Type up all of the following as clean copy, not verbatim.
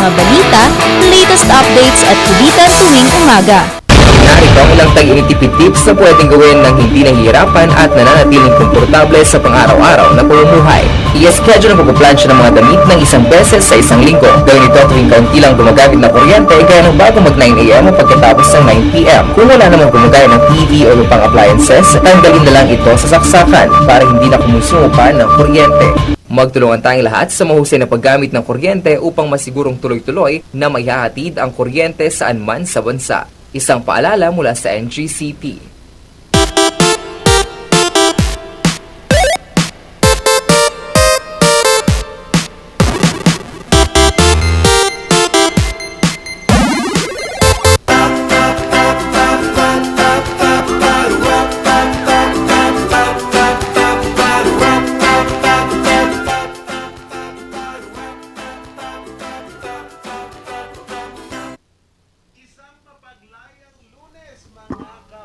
mga balita, latest updates at kulitan tuwing umaga. Narito ang ilang tag-initipid tips na pwedeng gawin ng hindi nahihirapan at nananatiling komportable sa pang-araw-araw na pamumuhay. I-schedule ang pagpaplansya ng mga damit ng isang beses sa isang linggo. Gawin ito tuwing kaunti lang gumagamit ng kuryente gaya ng bago mag 9 AM o pagkatapos ng 9 PM. Kung wala namang gumagaya ng TV o lupang appliances, tanggalin na lang ito sa saksakan para hindi na kumusumo pa ng kuryente. Magtulungan tayong lahat sa mahusay na paggamit ng kuryente upang masigurong tuloy-tuloy na maihahatid ang kuryente saan man sa bansa. Isang paalala mula sa NGCP.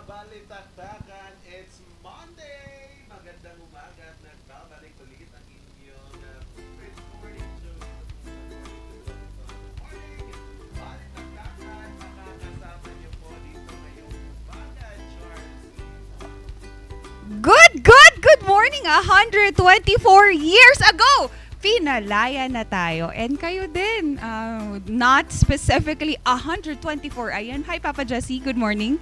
Balitaktakan, it's Monday! Magandang umaga at nagbabalik ulit ang inyong favorite morning show. Morning! Balitaktakan, makakasama niyo po dito ngayong umaga, Charles. Good morning! 124 years ago! Pinalaya na tayo. And kayo din. Not specifically 124. Ayan. Hi, Papa Jesse. Good morning.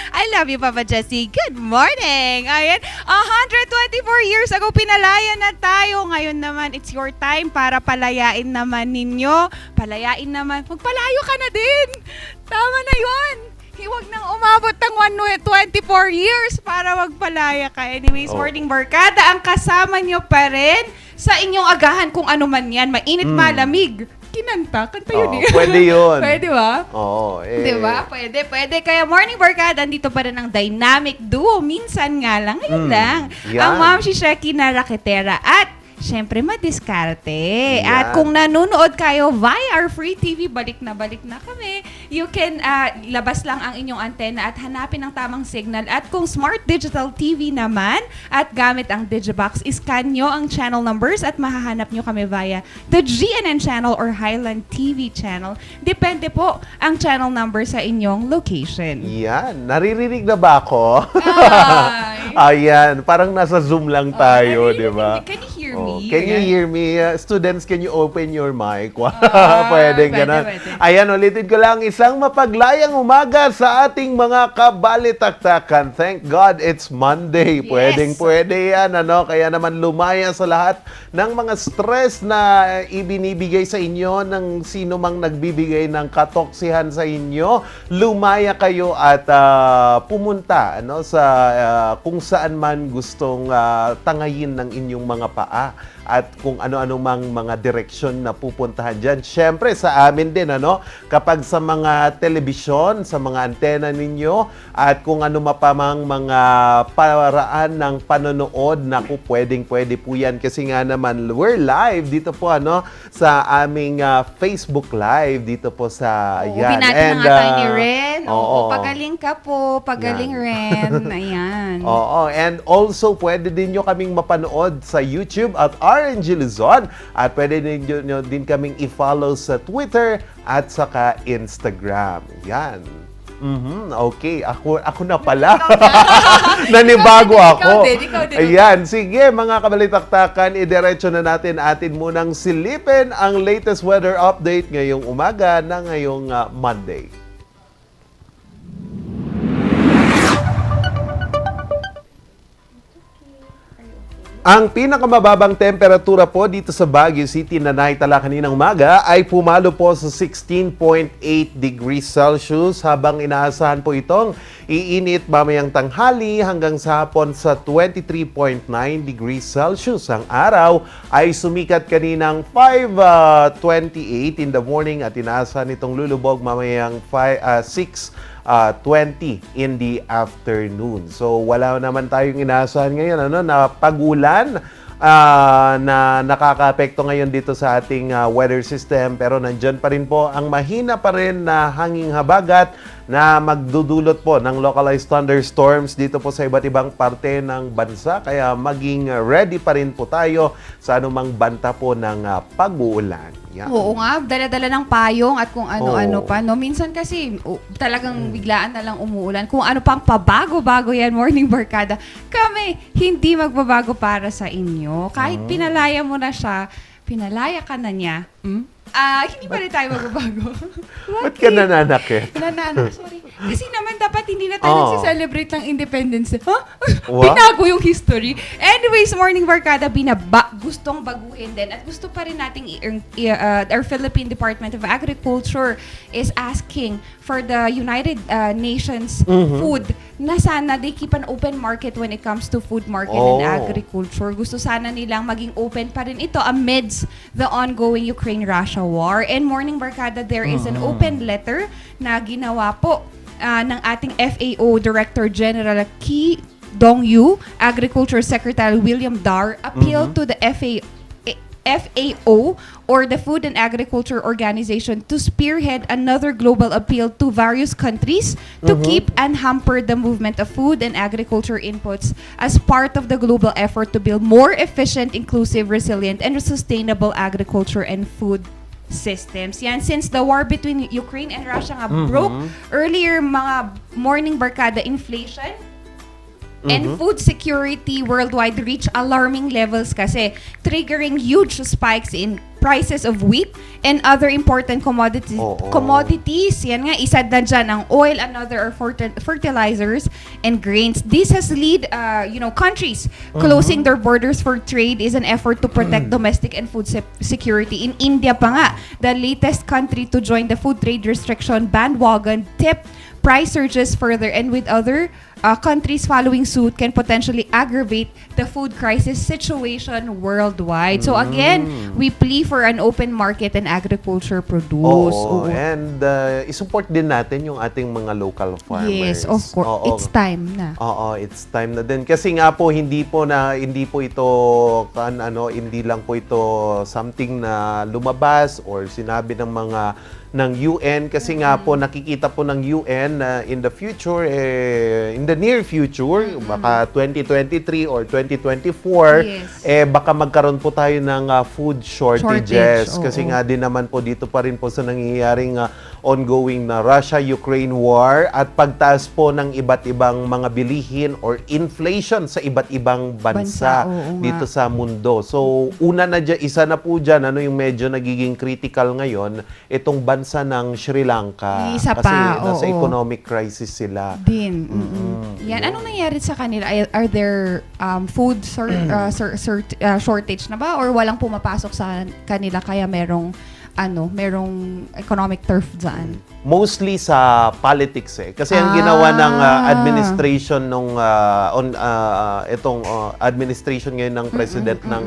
I love you, Papa Jesse. Good morning. Ayan. 124 years ago, pinalaya na tayo. Ngayon naman, it's your time para palayain naman ninyo. Palayain naman. Magpalayo ka na din. Tama na yon. Huwag nang umabot ng 124 years para magpalaya ka. Anyways, Morning Barkada, ang kasama nyo pa rin sa inyong agahan kung ano man yan. Mainit, malamig. Kinanta. Kanta yun eh. Pwede yun. Pwede ba? Oo. Diba? Pwede. Kaya Morning Barkada, andito pa rin ang dynamic duo. Minsan nga lang, ngayon lang. Yan. Ang Ma'am si Sheki na Raketera at syempre, madiskarte. Yan. At kung nanonood kayo via our free TV, balik na kami. You can labas lang ang inyong antena at hanapin ang tamang signal. At kung smart digital TV naman at gamit ang Digibox, iscan nyo ang channel numbers at mahahanap nyo kami via the GNN channel or Highland TV channel. Depende po ang channel number sa inyong location. Yan. Naririnig na ba ako? Ay. Ayan. Parang nasa Zoom lang tayo, di ba? Can you hear me? Can you hear me? Students, can you open your mic? Pwede, Ganun. pwede. Ayan, ulitin ko lang, isang mapaglayang umaga sa ating mga kabalitaktakan. Thank God it's Monday. Yes. Pwede yan, ano? Kaya naman lumaya sa lahat ng mga stress na ibinibigay sa inyo ng sino mang nagbibigay ng katoksihan sa inyo. Lumaya kayo at pumunta sa kung saan man gustong tangayin ng inyong mga paa at kung ano-ano mang mga direksyon na pupuntahan dyan. Siyempre, sa amin din, kapag sa mga telebisyon, sa mga antena ninyo, at kung ano mapamang mga paraan ng panonood, naku, pwede po yan. Kasi nga naman, we're live dito po, sa aming Facebook Live, dito po sa, yan. Binati na nga tayo ni Ren. Oo. Pagaling ka po. Pagaling, Ren. Ayan. Oo, and also pwede din nyo kaming mapanood sa YouTube at RNG Luzon at pwede nyo din kaming i-follow sa Twitter at saka Instagram. Yan. Okay, ako na pala. Nanibago ako. Ikaw din. Ayan, sige mga kabalitaktakan, idiretso na natin munang silipin ang latest weather update ngayong umaga na ngayong Monday. Ang pinakamababang temperatura po dito sa Baguio City na naitala kaninang umaga ay pumalo po sa 16.8 degrees Celsius habang inaasahan po itong iinit mamayang tanghali hanggang sa hapon sa 23.9 degrees Celsius. Ang araw ay sumikat kaninang 5:28 in the morning at inaasahan itong lulubog mamayang 6:20 in the afternoon. So wala naman tayong inaasahan ngayon na pagulan na nakakaapekto ngayon dito sa ating weather system, pero nandyan pa rin po ang mahina pa rin na hanging habagat na magdudulot po ng localized thunderstorms dito po sa iba't ibang parte ng bansa. Kaya maging ready pa rin po tayo sa anumang banta po ng pag-uulan. Yan. Oo nga, dala-dala ng payong at kung ano-ano pa. No? Minsan kasi talagang biglaan na lang umuulan. Kung ano pang pabago-bago yan, Morning Barkada, kami hindi magbabago para sa inyo. Kahit pinalaya mo na siya, pinalaya ka na niya, hindi pa rin tayo magbabago. Ba't ka nananakit? Sorry. Kasi naman dapat hindi na tayo nagse-celebrate ng independence. Huh? What? Binago yung history. Anyways, Morning Barkada, gustong baguhin din. At gusto pa rin nating our Philippine Department of Agriculture is asking for the United Nations food na sana they keep an open market when it comes to food market and agriculture. Gusto sana nilang maging open pa rin ito amidst the ongoing Ukraine-Russia war. And Morning Barkada, there is an open letter na ginawa po ng ating FAO Director General Ki Dong-yu, Agriculture Secretary William Dar, appeal to the FAO or the Food and Agriculture Organization to spearhead another global appeal to various countries to keep and hamper the movement of food and agriculture inputs as part of the global effort to build more efficient, inclusive, resilient, and sustainable agriculture and food systems. Yan, since the war between Ukraine and Russia nga broke earlier, mga Morning Barkada, inflation and food security worldwide reach alarming levels kasi, triggering huge spikes in prices of wheat and other important commodities. Yan nga, isa na dyan ang oil, another are fertilizers and grains. This has led, countries closing their borders for trade is an effort to protect domestic and food security. In India pa nga, the latest country to join the food trade restriction bandwagon, tipped price surges further, and with other countries following suit can potentially aggravate the food crisis situation worldwide. So again, we plea for an open market and agriculture produce. And isupport din natin yung ating mga local farmers. Yes, of course. It's time na. It's time na din. Kasi nga po hindi po ito hindi lang po ito something na lumabas or sinabi ng UN, kasi nga po nakikita po ng UN na in the future, in the near future, baka 2023 or 2024, baka magkaroon po tayo ng food shortages. Kasi nga din naman po dito pa rin po sa nangyayaring ongoing na Russia-Ukraine war at pagtaas po ng iba't ibang mga bilihin or inflation sa iba't ibang bansa dito sa mundo. So, isa na po dyan, yung medyo nagiging critical ngayon, itong bansa ng Sri Lanka. Isa kasi pa, nasa economic crisis sila. Din. Yan. Anong nangyari sa kanila? Are there food shortage na ba? Or walang pumapasok sa kanila kaya merong economic turf dyan? Mostly sa politics Kasi ang ginawa ng administration administration ngayon ng president ng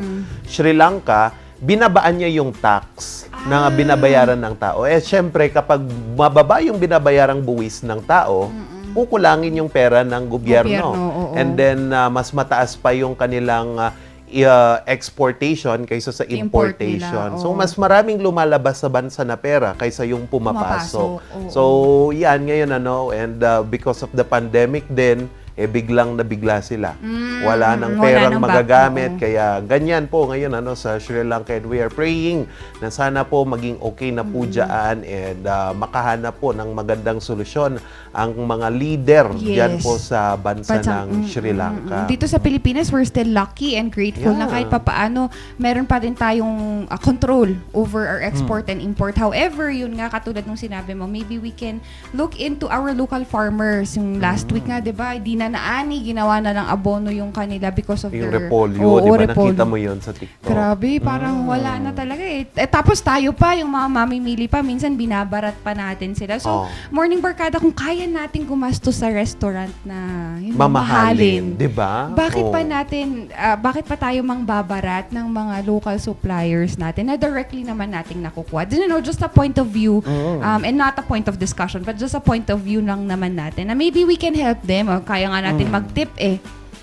Sri Lanka, binabaan niya yung tax na binabayaran ng tao. Syempre, kapag mababa yung binabayarang buwis ng tao, kukulangin yung pera ng gobyerno. And then, mas mataas pa yung kanilang exportation kaysa sa importation. So, mas maraming lumalabas sa bansa na pera kaysa yung pumapasok. So, yan ngayon and because of the pandemic din, biglang nabigla sila. Wala nang perang magagamit. Kaya ganyan po ngayon sa Sri Lanka. And we are praying na sana po maging okay na po dyan and makahanap po ng magandang solusyon ang mga leader dyan po sa bansa ng Sri Lanka. Dito sa Pilipinas, we're still lucky and grateful na kahit papaano, meron pa rin tayong control over our export and import. However, yun nga, katulad nung sinabi mo, maybe we can look into our local farmers. Yung last week nga, di ba, di na naani, ginawa na ng abono yung kanila because of yung their... repolyo, di ba? Nakita mo yun sa TikTok. Grabe, parang wala na talaga tapos tayo pa, yung mga mamimili pa, minsan binabarat pa natin sila. So, Morning Barkada, kung kaya natin gumastos sa restaurant na mamahalin, di ba? Bakit pa tayo mangbabarat ng mga local suppliers natin na directly naman nating nakukuha? Just a point of view, and not a point of discussion, but just a point of view lang naman natin na maybe we can help them. Kaya nga natin mag-tip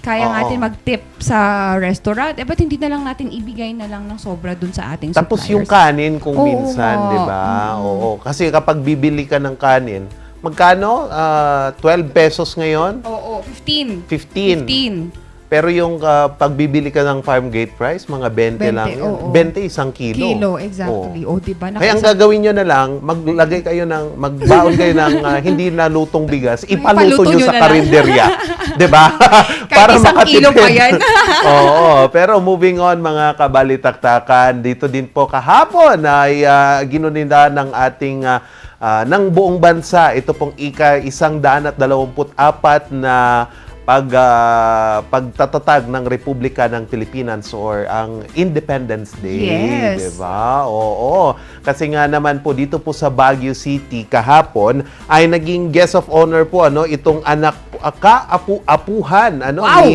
Kaya natin mag-tip sa restaurant. Ba't hindi na lang natin ibigay na lang ng sobra dun sa ating suppliers? Tapos yung kanin kung minsan, di ba? Kasi kapag bibili ka ng kanin, magkano? 12 pesos ngayon? 15. 15. Pero yung pagbibili ka ng farm gate price, mga 20 lang. 20, Yan. oo. 20 isang kilo. Kilo, exactly. Oo. O, diba? Kaya ang gagawin nyo na lang, magbaon kayo ng hindi nalutong bigas, ipaluto Ipaluto nyo nyo sa na lang. karinderya. 'Di ba? Kahit isang kilo pa yan. Oo. Pero moving on, mga kabalitaktakan, dito din po kahapon ay ginuninda ng ating ng buong bansa. Ito pong ika-124 na pagtatatag ng Republika ng Pilipinas or ang Independence Day, Yes. 'di ba? Oo. Kasi nga naman po dito po sa Baguio City kahapon ay naging guest of honor po itong anak kaapu-apuhan Wow.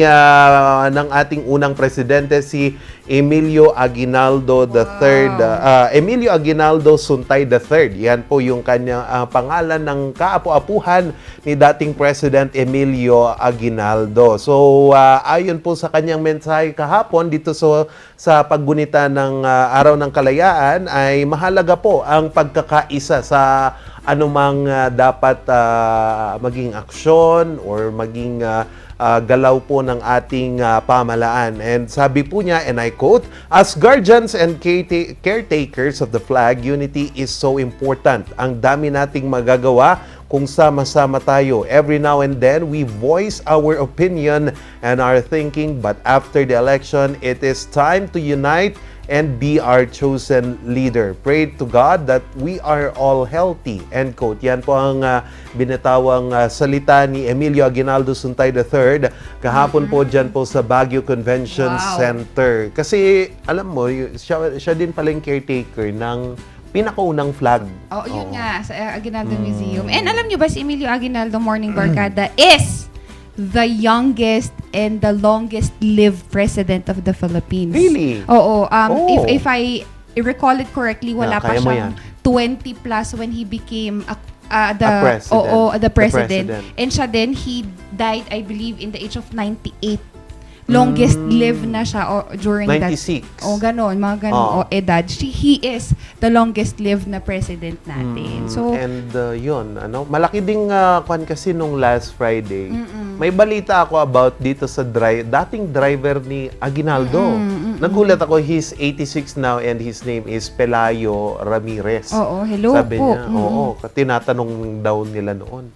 ng ating unang presidente si Emilio Aguinaldo III. Emilio Aguinaldo Suntay III. Yan po yung kanyang pangalan ng kaapu-apuhan ni dating President Emilio Aguinaldo. So, ayon po sa kanyang mensahe kahapon dito sa paggunita ng Araw ng Kalayaan ay mahalaga po ang pagkakaisa sa anumang dapat maging aksyon or maging galaw po ng ating pamalaan. And sabi po niya, and I quote, "As guardians and caretakers of the flag, unity is so important. Ang dami nating magagawa kung sama-sama tayo. Every now and then, we voice our opinion and our thinking, but after the election, it is time to unite and be our chosen leader. Pray to God that we are all healthy." End quote. Yan po ang binitawang salita ni Emilio Aguinaldo Suntay III kahapon po dyan po sa Baguio Convention Wow. Center. Kasi, alam mo, siya din pala yung caretaker ng pinakaunang flag. Oh, yun Oo. nga, sa Aguinaldo Museum. And alam nyo ba, si Emilio Aguinaldo Morning Barkada is the youngest and the longest lived president of the Philippines. Really? Oo. Oh. If I recall it correctly, wala pa Kaya mo siyang yan. 20 plus when he became the president. the president. The president. And siya din, he died, I believe, in the age of 98. Longest lived na siya during 96. that. O ganon, mga ganon edad. He is the longest lived na president natin. So, And yun, malaki ding kwan kasi nung last Friday. May balita ako about dito sa dating driver ni Aguinaldo. Nagulat ako, he's 86 now and his name is Pelayo Ramirez. oo, hello Sabi po. niya, tinatanong daw nila noon.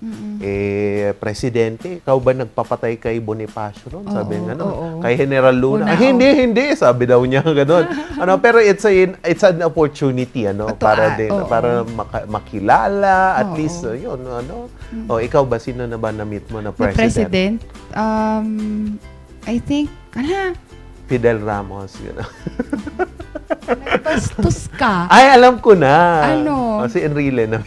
Presidente, ikaw ba nagpapatay kay Bonifacio noon? Sabi niya, oo. kay General Luna. Luna, Hindi, sabi daw niya gano'n. Pero it's an opportunity, para din, oo. para makilala, at Oo. least, yun, ikaw ba, sino na ba na-meet mo na The president? president, I think, Fidel Ramos, bastos ka. Ay, alam ko na. Ano? Si Enrile na.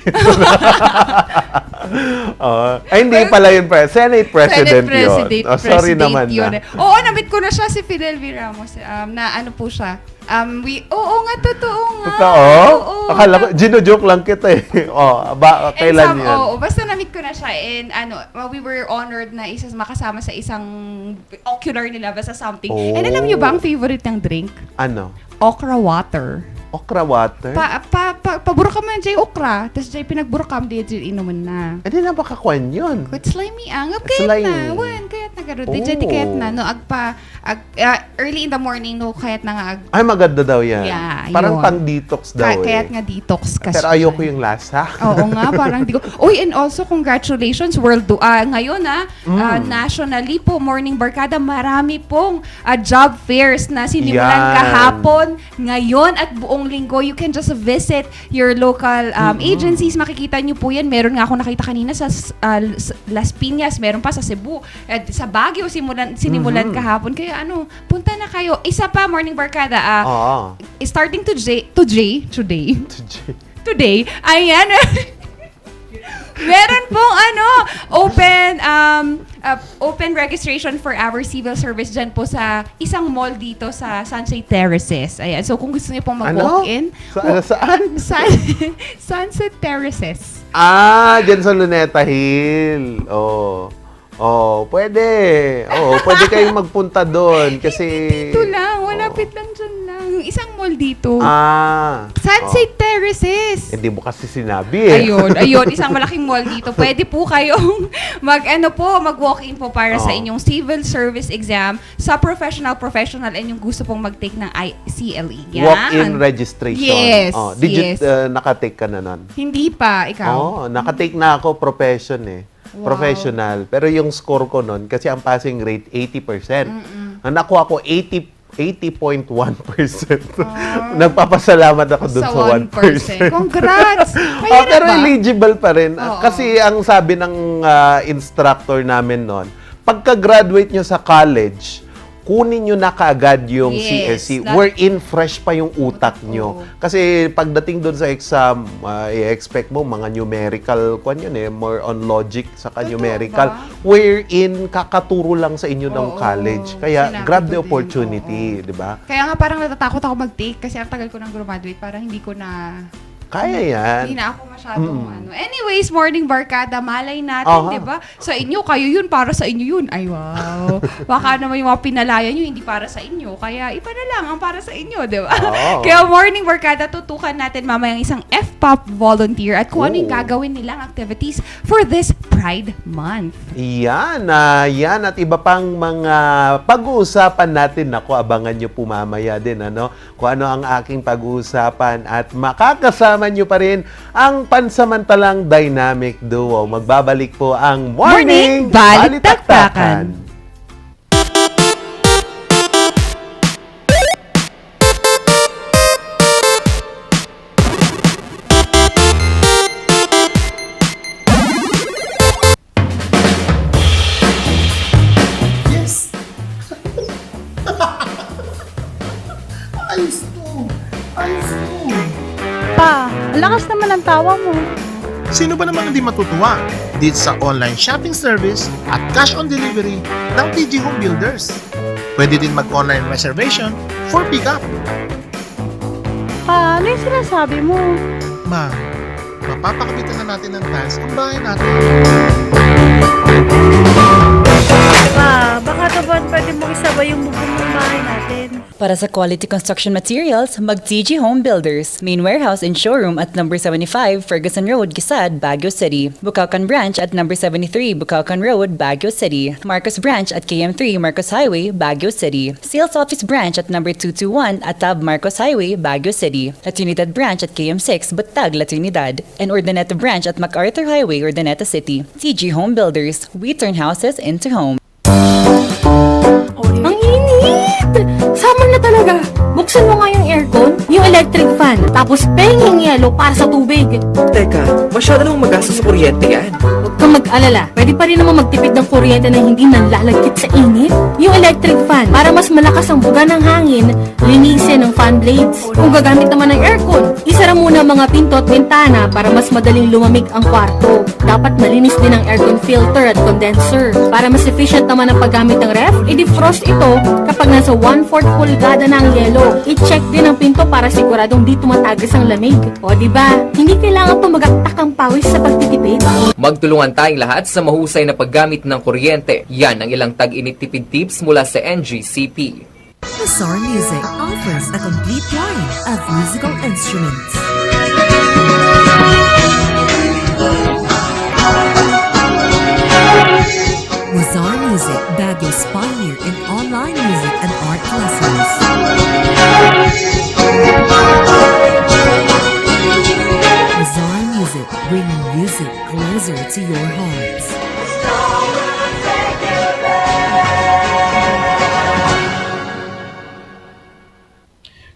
Hindi pala yun, Senate President, yun. Sorry naman yun. na. Oo, na-meet ko na siya si Fidel V. Ramos. Na ano po siya. Oo nga, totoo nga. Totoo? Oo. Akala ko, gino-joke lang kita eh. Kailan yan? Basta na-meet ko na siya and we were honored na makasama sa isang ocular nila, basta something. And alam niyo ba ang favorite niyang drink? Ano? Okra water. Okra water? Paburakam man dyan okra, tapos dyan pinagburakam dyan inuman na. Hindi na bakakwan yun. Kut slimy angap kayat Slimy. na. Wan, kayat na garo. Di kayat na. No, early in the morning, no, kayat na nga Ay, maganda daw yan. Yeah, Parang yun. pang-detox daw Kayat eh. nga detox kasi. Pero ayoko yung lasa. Oo nga, parang di ko. Uy, and also congratulations ngayon nationally po, Morning Barkada, marami pong job fairs na sinimulan Yan. kahapon, ngayon at buong linggo. You can just visit your local agencies. Makikita nyo po yan. Meron nga ako nakita kanina sa Las Piñas, meron pa sa Cebu, at sa Baguio sinimulan kahapon. Kaya punta na kayo. Isa pa, Morning Barkada, Oo. starting today, ayan, meron pong open registration for our civil service dyan po sa isang mall dito sa Sunset Terraces. Ayan. So, kung gusto niyo pong mag-walk-in. Saan? Sunset Terraces. Dyan sa Luneta Hill. Pwede. Pwede kayong magpunta doon kasi Dito lang. Malapit lang dyan lang. isang mall dito. Oh. Sunset Terraces. Hindi mo kasi sinabi eh. Ayun, isang malaking mall dito. Pwede po kayong mag-walk-in po para sa Oo. inyong civil service exam sa professional, and yung gusto pong mag-take ng ICLE. Yan. Walk-in registration. Yes, Did yes. you nakatake ka na nun? Hindi pa, ikaw. Oo, nakatake na ako profession eh. Wow. Professional. Pero yung score ko nun, kasi ang passing rate, 80%. Ang nakuha ko, 80.1%. Nagpapasalamat ako dun sa 1%. Congrats! Mahirap Pero ba? eligible pa rin. Oo. Kasi ang sabi ng instructor namin nun, pagka-graduate nyo sa college, kunin nyo na kaagad yung Yes, CSC. that- Wherein fresh pa yung utak nyo. Oo. Kasi pagdating doon sa exam, i-expect mo mga numerical kwan yun eh, more on logic sa Totoo numerical. ba? Wherein kakaturo lang sa inyo ng Oo. college. Kaya Sinabi grab ko the din, opportunity, di ba? Kaya nga parang natatakot ako mag-take kasi ang tagal ko nang graduate, parang hindi ko na... Kaya yan. Hindi na ako masyadong ano. Anyways, morning barkada, malay natin, Aha. di ba? Sa inyo, kayo yun, para sa inyo yun. Ay, wow. Baka naman yung mga pinalayan nyo, hindi para sa inyo. Kaya iba na lang ang para sa inyo, di ba? Oo. Kaya morning barkada, tutukan natin mamayang isang FPOP volunteer at kung ano yung Oo. gagawin nilang activities for this Pride Month. Yan, yan at iba pang mga pag-uusapan natin. Naku, abangan nyo po mamaya din, ano? Kung ano ang aking pag-uusapan at makakasama nyo pa rin ang pansamantalang dynamic duo. Magbabalik po ang Morning Balitaktakan. Yes! Ayos to! Ayos to! Pa, ang lakas naman ang tawa mo. Sino ba namang hindi matutuwa dito sa online shopping service at cash on delivery ng TG Home Builders? Pwede din mag-online reservation for pickup. Pa, ano yung sinasabi mo? Ma, mapapakabitan na natin ng tiles ang bahay natin. Pa, baka naman pwede mo isabay yung bubong ng bahay natin. Para sa quality construction materials, mag-TG Home Builders. Main warehouse and showroom at number 75 Ferguson Road, Gisad, Baguio City. Bukakan Branch at number 73 Bukakan Road, Baguio City. Marcos Branch at KM3 Marcos Highway, Baguio City. Sales Office Branch at number 221 at Tab Marcos Highway, Baguio City. La Trinidad Branch at KM6 Batag, La Trinidad. And Urdaneta Branch at MacArthur Highway, Urdaneta City. TG Home Builders. We turn houses into homes. Ang init! Summer na talaga! Buksan mo nga yung aircon, yung electric fan, tapos penging yelo para sa tubig. Teka, masyado namang magastos sa kuryente yan. Huwag kang mag-alala, pwede pa rin naman magtipid ng kuryente na hindi nanlalagkit sa init. Yung electric fan, para mas malakas ang buga ng hangin, linisin ng fan blades. Kung gagamit naman ng aircon, isara muna ang mga pinto at bintana para mas madaling lumamig ang kwarto. Dapat malinis din ang aircon filter at condenser. Para mas efficient naman ang paggamit ng ref, i-defrost ito kapag nasa 1/4 pulgada na ang yelo. I-check din ang pinto para siguradong di tumatagas ang lamig. O diba, hindi kailangan tumagaktak ang pawis sa pagtitipid. Magtulungan tayong lahat sa mahusay na paggamit ng kuryente. Yan ang ilang tag-init tipid tips mula sa NGCP. Bazaar Music offers a complete line of musical instruments. Bazaar Music, Baguio's pioneer in online music and art lessons. Bazaar Music, bringing music closer to your hearts.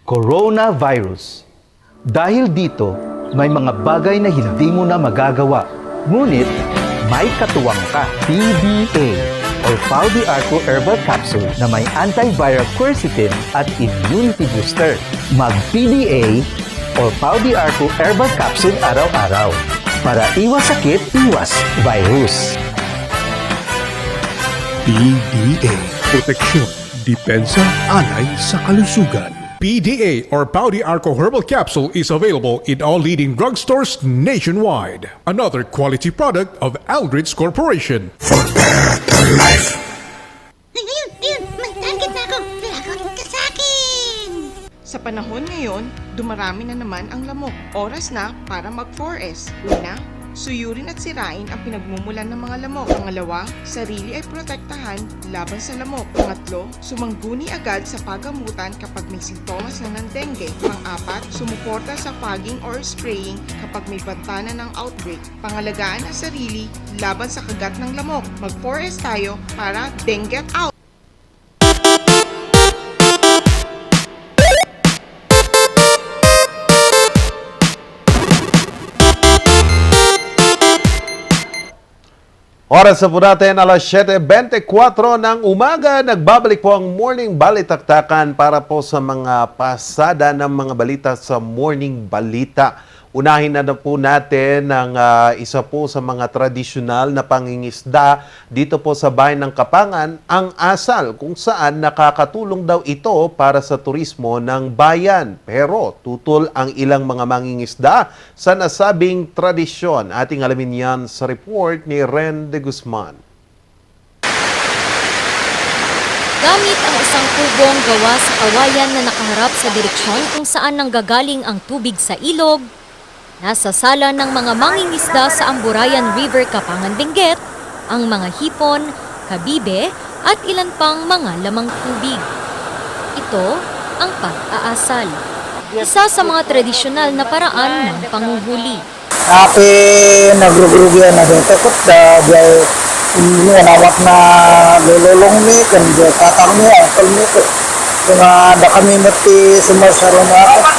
Coronavirus. Dahil dito, may mga bagay na hindi mo na magagawa. Ngunit, may katuwang ka. PDA or Pau de Arco Herbal Capsule na may antiviral quercetin at immunity booster. Mag-PDA or Pau de Arco Herbal Capsule araw-araw. Para iwas sakit, iwas virus. PDA. Proteksyon, depensa, alay sa kalusugan. PDA or Pau de Arco Herbal Capsule is available in all leading drugstores nationwide. Another quality product of Aldridge Corporation. For better life. Ayun, may target na ako. Lagot ka sa akin! Sa Sa panahon ngayon, dumarami na naman ang lamok. Oras na para mag-4S. Una, suyurin at sirain ang pinagmumulan ng mga lamok. Pangalawa, sarili ay protektahan laban sa lamok. Pangatlo, sumangguni agad sa pagamutan kapag may sintomas na ng dengue. Pang-apat, sumuporta sa fogging or spraying kapag may banta na ng outbreak. Pangalagaan ang sarili laban sa kagat ng lamok. Mag-4S tayo para dengue out! Oras sa po natin, alas 7:24 ng umaga. Nagbabalik po ang Morning Balitaktakan para po sa mga pasada ng mga balita sa Morning Balita. Unahin na po natin ang isa po sa mga tradisyonal na pangingisda dito po sa bayan ng Kapangan, ang asal, kung saan nakakatulong daw ito para sa turismo ng bayan. Pero tutol ang ilang mga mangingisda sa nasabing tradisyon. Ating alamin yan sa report ni Ren de Guzman. Gamit ang isang kubong gawa sa kawayan na nakaharap sa direksyon kung saan nanggagaling ang tubig sa ilog, nasa sala ng mga mangingisda sa Amburayan River, Kapangan, Benguet, ang mga hipon, kabibe at ilan pang mga lamang tubig. Ito ang pag-aasal. Isa sa mga tradisyonal na paraan ng panguhuli. Api nagrugrugian na sa takot da jay nawat na lulong mi kan jay tatang mi angkol mi ko. Nga da kami mati sumasaron ako.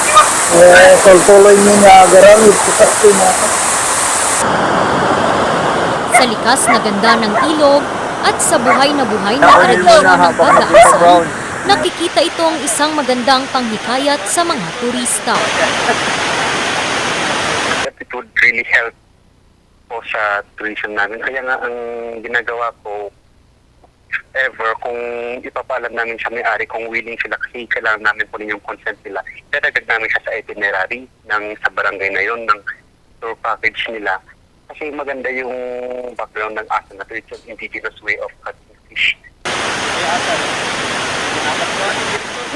Tol-tuloy mi nga garan ito na. Sa likas na ganda ng ilog at sa buhay na tradisyon ng pag-aasal, nakikita itong isang magandang panghikayat sa mga turista. It would really help po sa tourism namin. Kaya nga ang ginagawa ko, ever, kung ipapalam namin sa may-ari, kung willing sila, kasi kailangan namin po rin yung consent nila, dadagdag namin siya sa itinerary ng sa barangay na yon, ng tour package nila. Kasi maganda yung background ng asa na to. It's an indigenous way of cutting fish.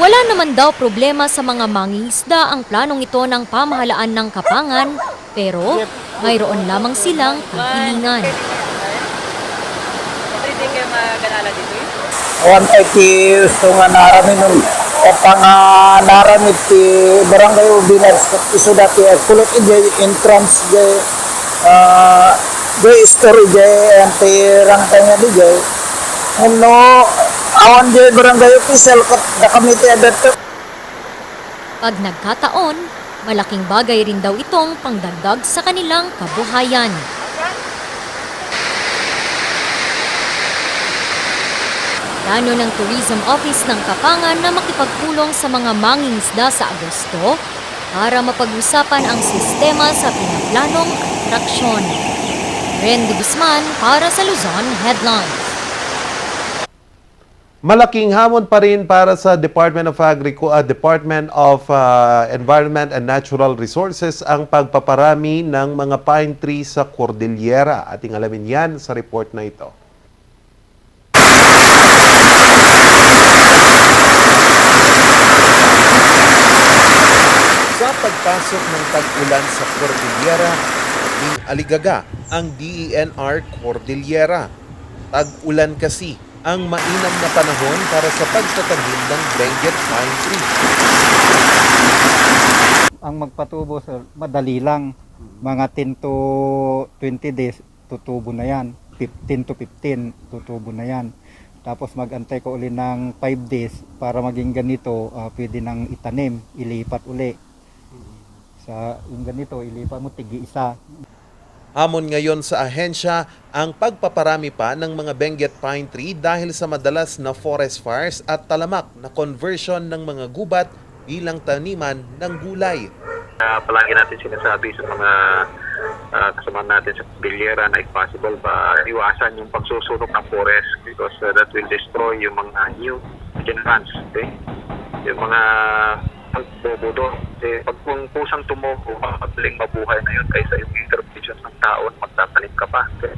Wala naman daw problema sa mga mangingisda ang planong ito ng pamahalaan ng Kapangan, pero mayroon lamang silang kahilingan. 180 so nga naramin nun o pang naramit ti barangay Ubinars iso dati kulot ijay entrance jay jay story jay anti rangkay nga di jay ano awan jay barangay official kat da kami ti adat. Pag nagkataon, malaking bagay rin daw itong pangdagdag sa kanilang kabuhayan. Plano ng Tourism Office ng Kapangan na makipagpulong sa mga mangingisda sa Agosto para mapag-usapan ang sistema sa pinaplanong atraksyon. Ren de Guzman para sa Luzon Headlines. Malaking hamon pa rin para sa Department of Environment and Natural Resources ang pagpaparami ng mga pine trees sa Cordillera. Ating alamin yan sa report na ito. Sa pagpasok ng tag-ulan sa Cordillera, ng aligaga ang DENR Cordillera. Tag-ulan kasi ang mainam na panahon para sa pagtatanim ng Benguet pine tree. Ang magpatubo sa madali lang, mga 10 to 20 days tutubo na yan, 15 to 15 tutubo na yan. Tapos mag-antay ko uli ng 5 days para maging ganito, pwede nang itanim, ilipat uli. Sa yung ganito, ilipat mo tigi-isa. Hamon ngayon sa ahensya ang pagpaparami pa ng mga Benguet pine tree dahil sa madalas na forest fires at talamak na conversion ng mga gubat bilang taniman ng gulay. Palagi natin sinasabi sa mga kasama natin sa Cordillera na if possible ba iwasan yung pagsusunog ng forest because that will destroy yung mga new generations. Okay? Yung mga bobo doon. Pag kung pusang tumubo, madaling mabuhay na yun kaysa yung intervention ng tao at magtatanim ka pa. Okay?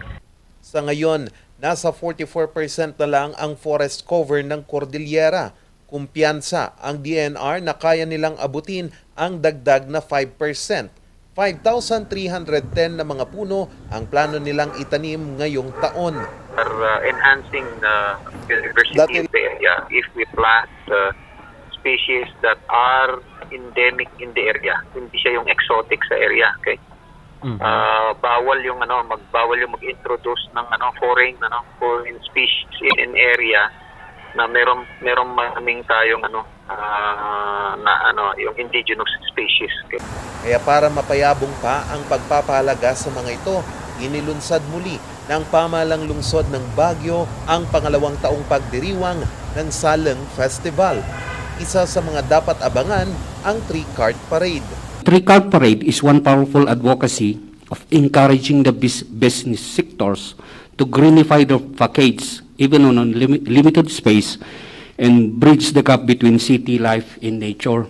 Sa ngayon, nasa 44% na lang ang forest cover ng Cordillera. kumpiyansa ang DNR na kaya nilang abutin ang dagdag na 5%. 5,310 na mga puno ang plano nilang itanim ngayong taon. Enhancing the biodiversity of the area if we plant species that are endemic in the area. Hindi siya yung exotic sa area, okay? Bawal yung mag-introduce ng foreign species in area na meron maraming tayong yung indigenous species. Okay? Kaya para mapayabong pa ang pagpapahalaga sa mga ito, inilunsad muli ng pamahalang lungsod ng Baguio ang pangalawang taong pagdiriwang ng Saleng Festival. Isa sa mga dapat abangan ang Tree Cart Parade. Tree Cart Parade is one powerful advocacy of encouraging the business sectors to greenify their facades even on a limited space and bridge the gap between city life and nature.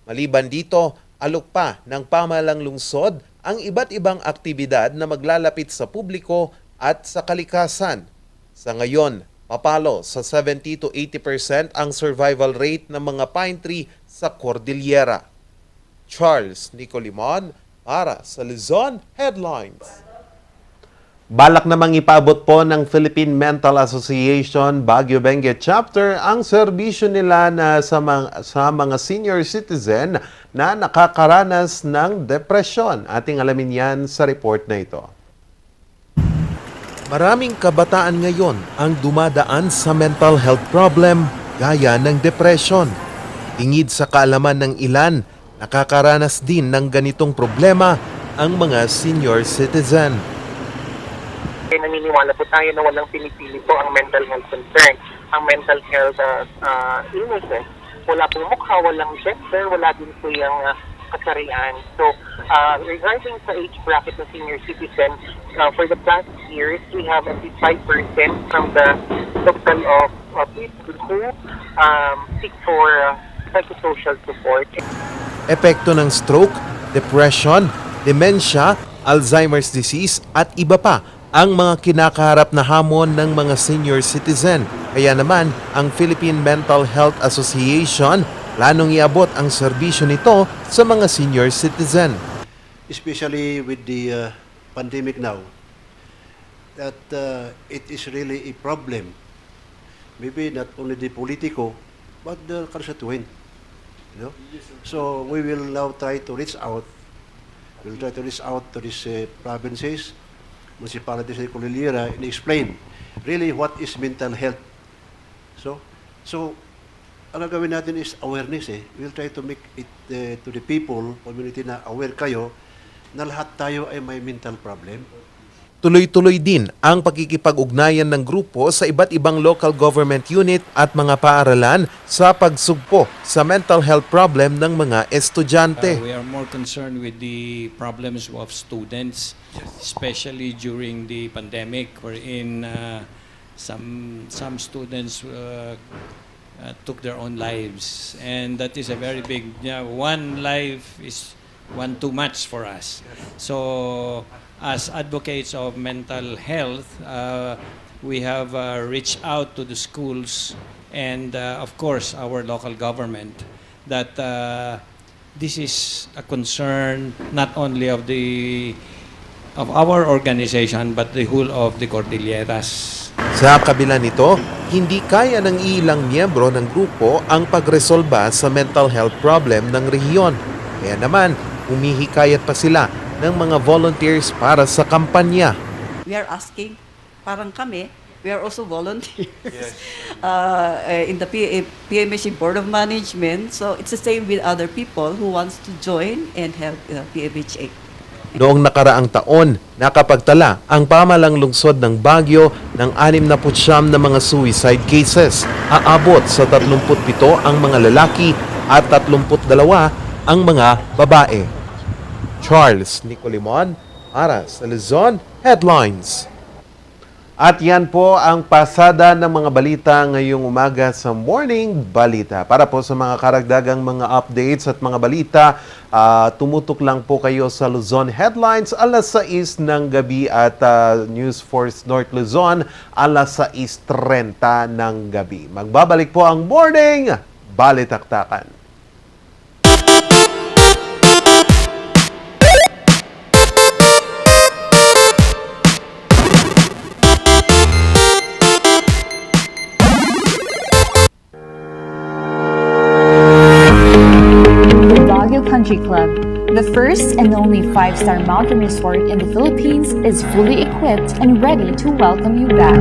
Maliban dito, alok pa ng pamahalang lungsod ang iba't ibang aktibidad na maglalapit sa publiko at sa kalikasan. Sa ngayon, papalo sa 70 to 80% ang survival rate ng mga pine tree sa Cordillera. Charles Nicolimon para sa Luzon Headlines. Balak namang ipaabot po ng Philippine Mental Association Baguio Benguet Chapter ang serbisyo nila na sa mga senior citizen na nakakaranas ng depresyon. Ating alamin yan sa report na ito. Maraming kabataan ngayon ang dumadaan sa mental health problem gaya ng depression. Tingid sa kaalaman ng ilan, nakakaranas din ng ganitong problema ang mga senior citizen. Naniniwala po tayo na walang pinipili po ang mental health concern. Ang mental health illnesses, wala pong mukha, walang gender, wala din po yung kasarian. So, regarding sa age bracket ng senior citizen, for the past years, we have at least 5% from the total of people who seek for psychosocial support. Epekto ng stroke, depression, dementia, Alzheimer's disease at iba pa ang mga kinakaharap na hamon ng mga senior citizen. Kaya naman, ang Philippine Mental Health Association planong iabot ang serbisyo nito sa mga senior citizen. Especially with the pandemic now, that it is really a problem. Maybe not only the politico, but the constituent. You know? So we will now try to reach out. We'll try to reach out to these provinces, municipalities in Cordillera, and explain really what is mental health. So ang gagawin natin is awareness. We'll try to make it to the people, community na aware kayo na lahat tayo ay may mental problem. Tuloy-tuloy din ang pakikipag-ugnayan ng grupo sa iba't ibang local government unit at mga paaralan sa pagsugpo sa mental health problem ng mga estudyante. We are more concerned with the problems of students, especially during the pandemic, wherein some students took their own lives, and that is a very big. One life is one too much for us. So, as advocates of mental health, we have reached out to the schools and, of course, our local government that this is a concern not only of our organization but the whole of the Cordilleras. Sa kabila nito, hindi kaya ng ilang miyembro ng grupo ang pagresolba sa mental health problem ng rehiyon. Kaya naman, humihikayat pa sila ng mga volunteers para sa kampanya. We are asking, parang kami, we are also volunteers in the PMHC Board of Management. So it's the same with other people who wants to join and help PMHA. Noong nakaraang taon, nakapagtala ang pamahalang lungsod ng Baguio ng 69 na mga suicide cases. Aabot sa 37 ang mga lalaki at 32 ang mga babae. Charles Nicolimon para sa Luzon Headlines. At yan po ang pasada ng mga balita ngayong umaga sa Morning Balita. Para po sa mga karagdagang mga updates at mga balita, tumutok lang po kayo sa Luzon Headlines alas 6 ng gabi at News Force North Luzon alas 6:30 ng gabi. Magbabalik po ang Morning balitaktakan. The Baguio Country Club, the first and only 5-star mountain resort in the Philippines, is fully equipped and ready to welcome you back.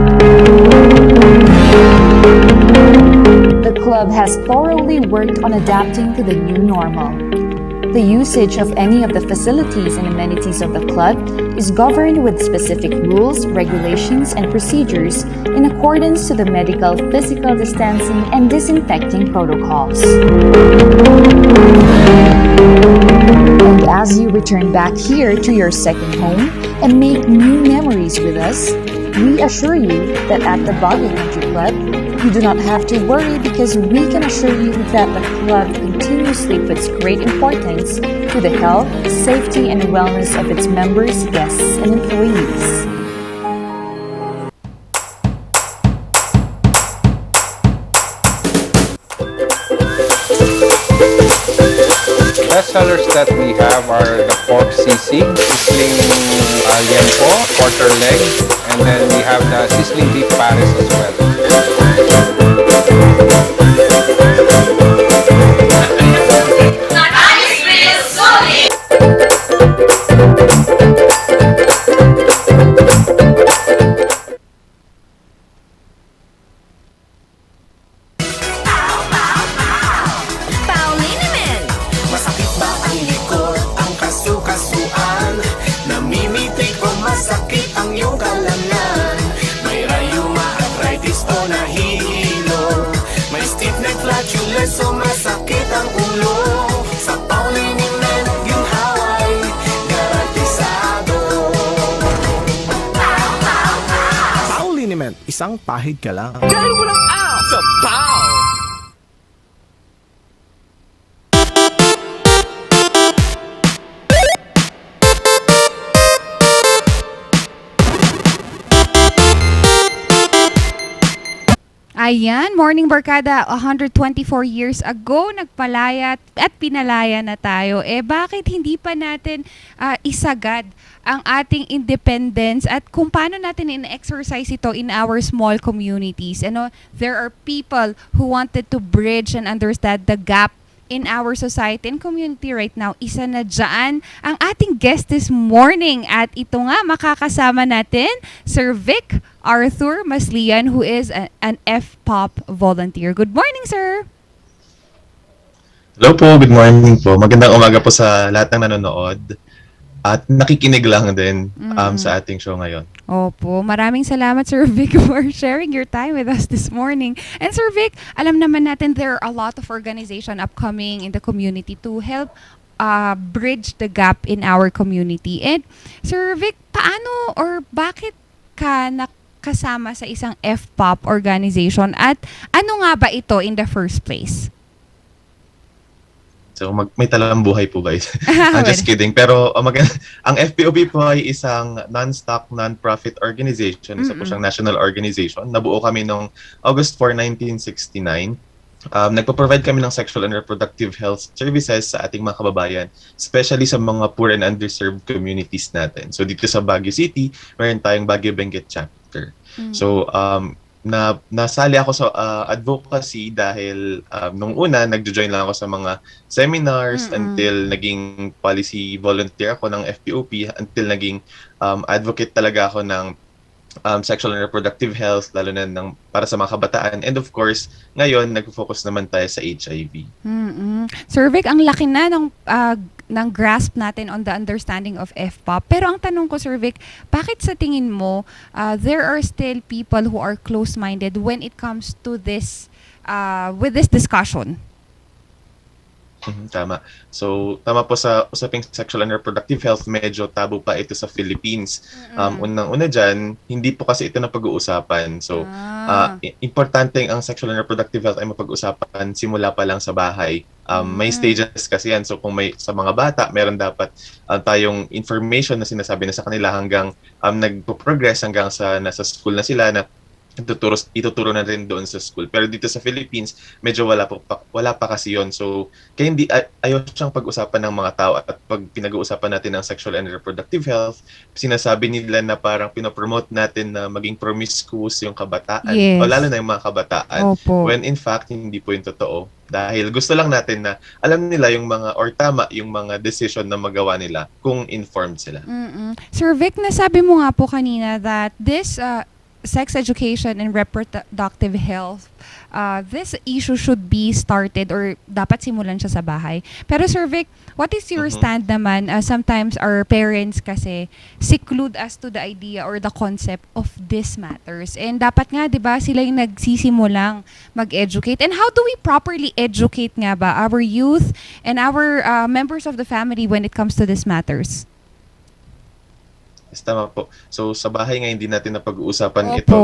The club has thoroughly worked on adapting to the new normal. The usage of any of the facilities and amenities of the club is governed with specific rules, regulations, and procedures in accordance to the medical, physical distancing, and disinfecting protocols. And as you return back here to your second home and make new memories with us, we assure you that at the Baguio Country Club, you do not have to worry because we can assure you that the club continuously puts great importance to the health, safety, and wellness of its members, guests, and employees. Best sellers that we have are the pork sisig, sizzling liempo, quarter leg, and then we have the sizzling beef pares as well. Masakit ba ang likod, ang kasu-kasuan? Namimitik o masakit ang iyong kalamnan? May rayuma, arthritis o nahihilo? May stiff neck, flatulence o masakit ang ulo? Sa Pauliniment, ginhaway, garantisado. Pauliniment, isang pahid ka lang. Dahil walang out sa Pau! Ayan, Morning Barkada, 124 years ago, nagpalaya at pinalaya na tayo. Bakit hindi pa natin isagad ang ating independence at kung paano natin in-exercise ito in our small communities? There are people who wanted to bridge and understand the gap in our society and community right now. Isa na dyan ang ating guest this morning. At ito nga, makakasama natin, Sir Vic Arthur Maslian, who is an FPOP volunteer. Good morning, sir! Hello po, good morning po. Magandang umaga po sa lahat ng nanonood. At nakikinig lang din sa ating show ngayon. Opo, maraming salamat Sir Vic for sharing your time with us this morning. And Sir Vic, alam naman natin there are a lot of organization upcoming in the community to help bridge the gap in our community. And Sir Vic, paano or bakit ka nakasama sa isang FPOP organization at ano nga ba ito in the first place? So may talambuhay po guys. I'm just kidding. Pero ang FPOP po ay isang non-stock, non-profit organization. Isa po siyang national organization. Nabuo kami noong August 4, 1969. Nagpo-provide kami ng sexual and reproductive health services sa ating mga kababayan, especially sa mga poor and underserved communities natin. So dito sa Baguio City, meron tayong Baguio Benguet chapter. So nasali ako sa advocacy dahil nung una nagjo-join lang ako sa mga seminars until naging policy volunteer ako ng FPOP until naging advocate talaga ako ng sexual and reproductive health lalo na para sa mga kabataan, and of course ngayon nagfo-focus naman tayo sa HIV. Sir Vic, ang laki na ng grasp natin on the understanding of FPOP. Pero ang tanong ko, Sir Vic, bakit sa tingin mo there are still people who are close-minded when it comes to this with this discussion? Tama. So, tama po sa usaping sexual and reproductive health, medyo tabu pa ito sa Philippines. Unang-una dyan, hindi po kasi ito na pag-uusapan. So, importante ang sexual and reproductive health ay mapag-usapan simula pa lang sa bahay. May stages kasi yan. So, kung may sa mga bata, meron dapat tayong information na sinasabi na sa kanila hanggang nagpo-progress hanggang sa nasa school na sila na ituturo na rin doon sa school. Pero dito sa Philippines, medyo wala pa kasi yon. So, kaya ayaw siyang pag-usapan ng mga tao. At pag pinag-uusapan natin ng sexual and reproductive health, sinasabi nila na parang pinopromote natin na maging promiscuous yung kabataan. Yes. O lalo na yung mga kabataan. Opo. When in fact, hindi po yung totoo. Dahil gusto lang natin na alam nila yung mga, or tama yung mga decision na magawa nila kung informed sila. Sir Vic, nasabi mo nga po kanina that this sex education and reproductive health, this issue should be started or dapat simulan siya sa bahay. Pero Sir Vic, what is your stand naman? Sometimes our parents kasi seclude us to the idea or the concept of these matters. And dapat nga, di ba, sila yung nagsisimulang mag-educate. And how do we properly educate nga ba our youth and our members of the family when it comes to these matters? Yes, tama po. So, sa bahay nga, hindi natin napag-uusapan Opo. ito.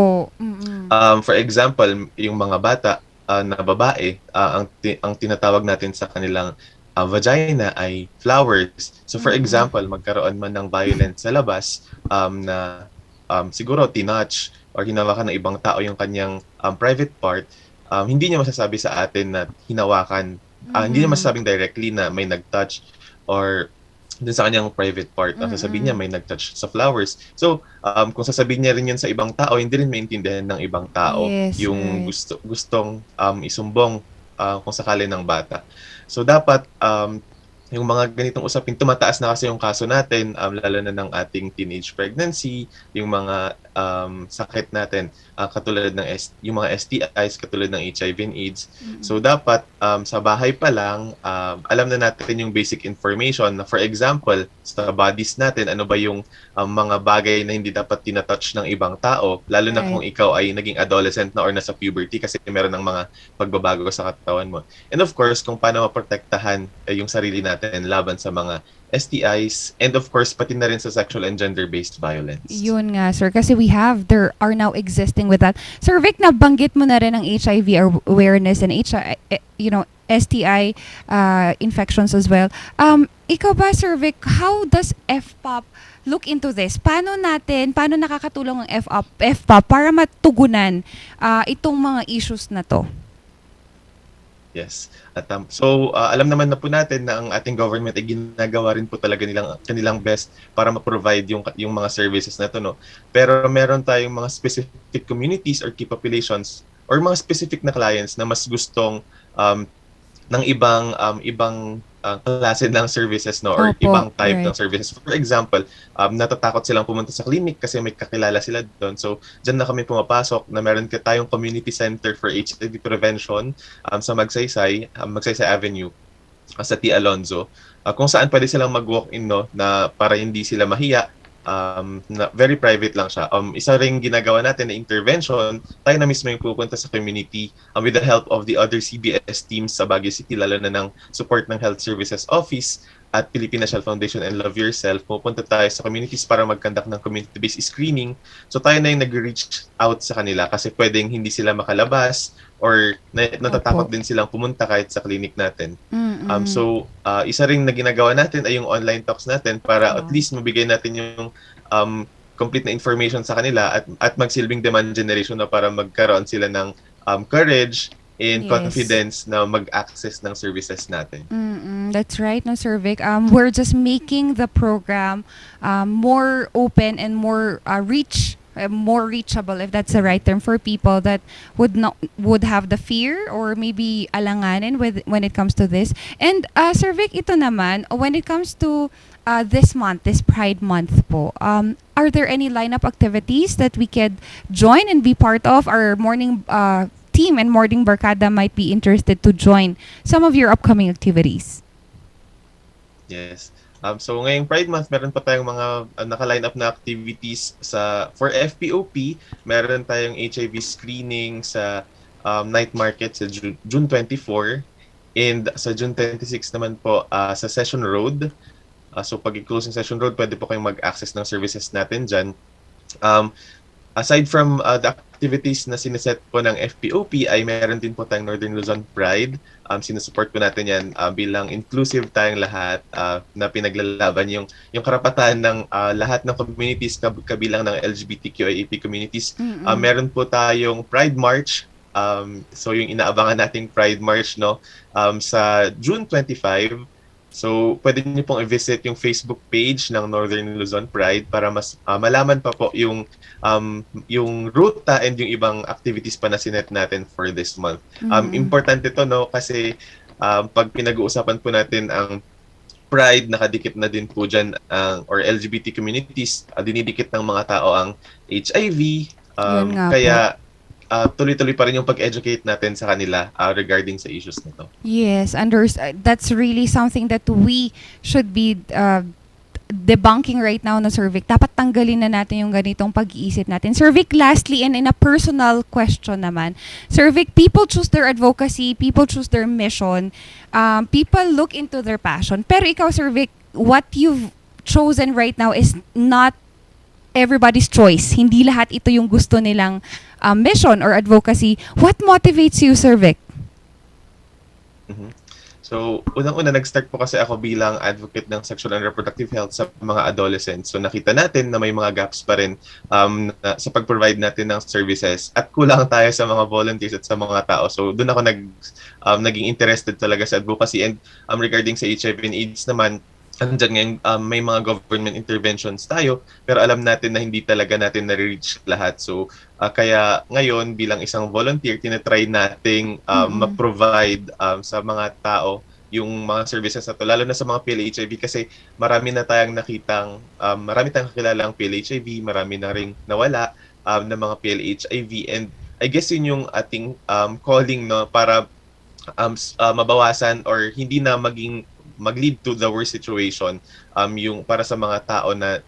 For example, yung mga bata na babae, ang tinatawag natin sa kanilang vagina ay flowers. So, for example, magkaroon man ng violence sa labas na siguro tinouch or hinawakan ng ibang tao yung kanyang private part, hindi niya masasabi sa atin na hinawakan. Hindi niya masasabing directly na may nag-touch or dun sa kanyang private part. Ang sasabihin niya may nag-touch sa flowers. So, kung sasabihin niya rin yun sa ibang tao, hindi rin maintindihan ng ibang tao yung gustong isumbong kung sakali ng bata. So, dapat yung mga ganitong usapin, tumataas na kasi yung kaso natin, lalo na ng ating teenage pregnancy, yung mga sakit natin, katulad ng yung mga STIs, katulad ng HIV and AIDS. So dapat sa bahay pa lang, alam na natin yung basic information na, for example, sa bodies natin, ano ba yung mga bagay na hindi dapat tinatouch ng ibang tao, lalo na kung ikaw ay naging adolescent na or nasa puberty kasi meron ng mga pagbabago sa katawan mo. And of course, kung paano maprotektahan yung sarili natin laban sa mga STIs, and of course, pati na rin sa sexual and gender-based violence. Yun nga, sir. Kasi there are now existing with that. Sir Vic, nabanggit mo na rin ang HIV awareness and STI infections as well. Ikaw ba, Sir Vic, how does FPOP look into this? Paano nakakatulong ang FPOP para matugunan itong mga issues na to? Yes. At so alam naman na po natin na ang ating government ay ginagawa rin po talaga kanilang best para ma-provide yung mga services na to, no. Pero meron tayong mga specific communities or key populations or mga specific na clients na mas gustong ng ibang klase ng services, no, or ibang type ng services. For example, natatakot silang pumunta sa clinic kasi may kakilala sila doon. So, dyan na kami pumapasok na meron tayong community center for HIV prevention sa Magsaysay Avenue sa T. Alonzo, kung saan pwede silang mag-walk-in, no, na para hindi sila mahiya. Na very private lang siya. Isa ring ginagawa natin na intervention, tayo na mismo yung pupunta sa community with the help of the other CBS teams sa Baguio City, lalo na ng support ng Health Services Office at Philippine National Foundation and Love Yourself. Pupunta tayo sa communities para mag-conduct ng community-based screening. So tayo na yung nag-reach out sa kanila kasi pwedeng hindi sila makalabas or natatakot din silang pumunta kahit sa clinic natin. So, isa rin na ginagawa natin ay yung online talks natin para at least mabigay natin yung complete na information sa kanila at magsilbing demand generation na para magkaroon sila ng courage and confidence na mag-access ng services natin. That's right, no, Sir Vic. We're just making the program more open and more more reachable, if that's the right term, for people that would have the fear or maybe alanganin when it comes to this. And Sir Vic, ito naman, when it comes to this Pride Month po, are there any lineup activities that we could join and be part of? Our morning team and Morning Barkada might be interested to join some of your upcoming activities. Yes. So ngayong Pride Month, meron pa tayong mga naka-line up na activities for FPOP. Meron tayong HIV screening sa night market sa June 24, and sa June 26 naman po sa Session Road. So pag i-close yung Session Road, pwede po kayong mag-access ng services natin dyan. Aside from the activities na sineset po ng FPOP ay meron din po tayong Northern Luzon Pride. Sinusupport po natin yan bilang inclusive tayong lahat na pinaglalaban yung karapatan ng lahat ng communities kabilang ng LGBTQIAP communities. Meron po tayong Pride March. So yung inaabangan nating Pride March sa June 25. So, pwede niyo pong i-visit yung Facebook page ng Northern Luzon Pride para mas malaman pa po yung ruta and yung ibang activities pa na sinet natin for this month. Importante to kasi pag pinag-uusapan po natin ang Pride, nakadikit na din po dyan or LGBT communities, dinidikit ng mga tao ang HIV. Kaya tuloy-tuloy pa rin yung pag-educate natin sa kanila regarding sa issues nito. Yes, that's really something that we should be debunking right now na Sir Vic. Dapat tanggalin na natin yung ganitong pag-iisip natin. Sir Vic, lastly, and in a personal question naman, Sir Vic, people choose their advocacy, people choose their mission, people look into their passion. Pero ikaw, Sir Vic, what you've chosen right now is not everybody's choice. Hindi lahat ito yung gusto nilang mission or advocacy. What motivates you, Sir Vic? So, unang-una, nag-start po kasi ako bilang advocate ng sexual and reproductive health sa mga adolescents. So, nakita natin na may mga gaps pa rin sa pag-provide natin ng services at kulang tayo sa mga volunteers at sa mga tao. So, doon ako naging interested talaga sa advocacy. And regarding sa HIV and AIDS naman, andyan ngayon, may mga government interventions tayo, pero alam natin na hindi talaga natin na-reach lahat. So, kaya ngayon, bilang isang volunteer, tinatry nating ma-provide sa mga tao yung mga services na to, lalo na sa mga PLHIV kasi marami na tayong nakitang, marami tayong kakilalang PLHIV, marami na ring nawala ng mga PLHIV. And I guess yun yung ating calling para mabawasan or hindi na mag-lead to the worst situation yung para sa mga tao na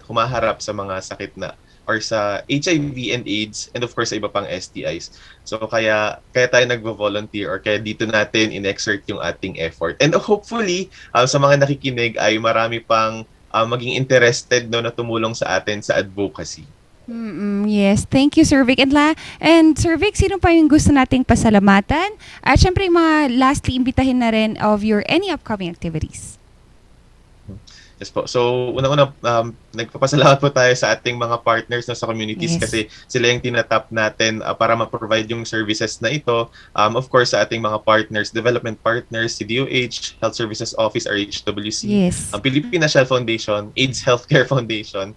humaharap sa mga sakit na or sa HIV and AIDS and of course sa iba pang STIs. So kaya tayo nagvo-volunteer or kaya dito natin in-exert yung ating effort. And hopefully sa mga nakikinig ay marami pang maging interested na tumulong sa atin sa advocacy. Yes, thank you, Sir Vic. And Sir Vic, sino pa yung gusto nating pasalamatan? At syempre, lastly, imbitahin na rin of your any upcoming activities. Yes po. So, unang-una, nagpapasalamat po tayo sa ating mga partners sa communities kasi sila yung tinatap natin para ma-provide yung services na ito. Of course, sa ating mga partners, development partners, CDOH, Health Services Office, RHWC, Philippine National Foundation, AIDS Healthcare Foundation,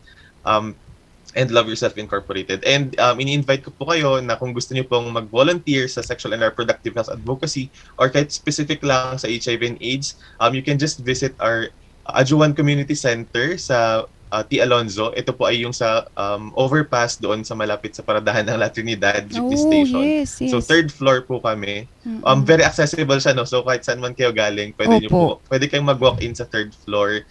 and Love Yourself Incorporated. And ini-invite ko po kayo na kung gusto niyo pong mag-volunteer sa sexual and reproductive health advocacy or kahit specific lang sa HIV and AIDS, you can just visit our Ajuan Community Center sa T. Alonzo. Ito po ay yung sa overpass doon sa malapit sa paradahan ng La Trinidad Jeepney Station. Yes. So third floor po kami. Very accessible siya, no? So kahit saan man kayo galing, pwede kayong mag-walk in sa third floor